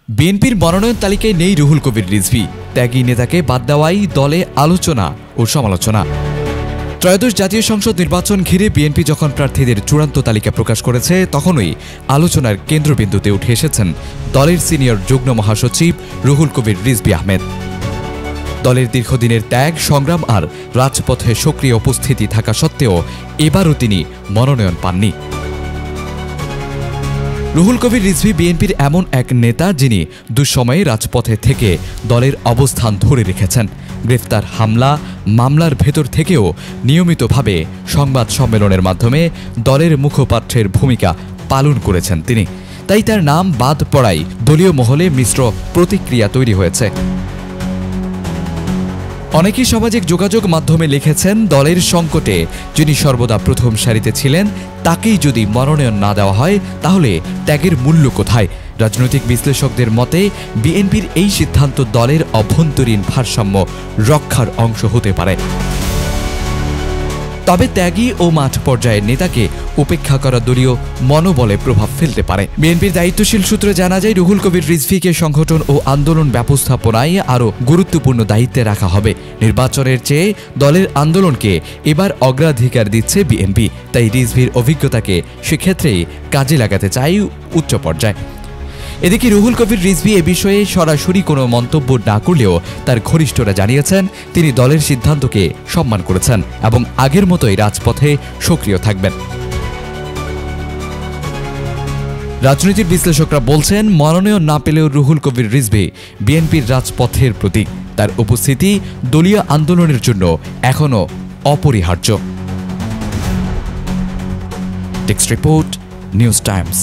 বিএনপির মনোনয়ন তালিকায় নেই রুহুল কবির রিজভী। ত্যাগী নেতাকে বাদ দেওয়াই দলে আলোচনা ও সমালোচনা। ত্রয়োদশ জাতীয় সংসদ নির্বাচন ঘিরে বিএনপি যখন প্রার্থীদের চূড়ান্ত তালিকা প্রকাশ করেছে, তখনই আলোচনার কেন্দ্রবিন্দুতে উঠে এসেছেন দলের সিনিয়র যুগ্ম মহাসচিব রুহুল কবির রিজভী আহমেদ। দলের দীর্ঘদিনের ত্যাগ, সংগ্রাম আর রাজপথে সক্রিয় উপস্থিতি থাকা সত্ত্বেও এবারও তিনি মনোনয়ন পাননি। রুহুল কবির রিজভী বিএনপির এমন এক নেতা যিনি দুঃসময়ে রাজপথে থেকে দলের অবস্থান ধরে রেখেছেন। গ্রেফতার, হামলা, মামলার ভেতর থেকেও নিয়মিতভাবে সংবাদ সম্মেলনের মাধ্যমে দলের মুখপাত্রের ভূমিকা পালন করেছেন তিনি। তাই তার নাম বাদ পড়ায় দলীয় মহলে মিশ্র প্রতিক্রিয়া তৈরি হয়েছে। অনেকেই সামাজিক যোগাযোগ মাধ্যমে লিখেছেন, দলের সংকটে যিনি সর্বদা প্রথম সারিতে ছিলেন তাকেই যদি মনোনয়ন না দেওয়া হয় তাহলে ত্যাগের মূল্য কোথায়? রাজনৈতিক বিশ্লেষকদের মতে বিএনপির এই সিদ্ধান্ত দলের অভ্যন্তরীণ ভারসাম্য রক্ষার অংশ হতে পারে। তবে ত্যাগী ও মাঠ পর্যায়ের নেতাকে উপেক্ষা করা দলীয় মনোবলে প্রভাব ফেলতে পারে। বিএনপির দায়িত্বশীল সূত্রে জানা যায়, রুহুল কবির রিজভীকে সংগঠন ও আন্দোলন ব্যবস্থাপনায় আরও গুরুত্বপূর্ণ দায়িত্বে রাখা হবে। নির্বাচনের চেয়ে দলের আন্দোলনকে এবার অগ্রাধিকার দিচ্ছে বিএনপি। তাই রিজভীর অভিজ্ঞতাকে সেক্ষেত্রেই কাজে লাগাতে চায় উচ্চ পর্যায়ে। এদিকে রুহুল কবির রিজভী এ বিষয়ে সরাসরি কোনো মন্তব্য না করলেও তার ঘনিষ্ঠরা জানিয়েছেন তিনি দলের সিদ্ধান্তকে সম্মান করেছেন এবং আগের মতোই রাজপথে সক্রিয় থাকবেন। রাজনৈতিক বিশ্লেষকরা বলছেন, মনোনয়ন না পেলেও রুহুল কবির রিজভী বিএনপির রাজপথের প্রতীক। তার উপস্থিতি দলীয় আন্দোলনের জন্য এখনও অপরিহার্য। Text report, news Times.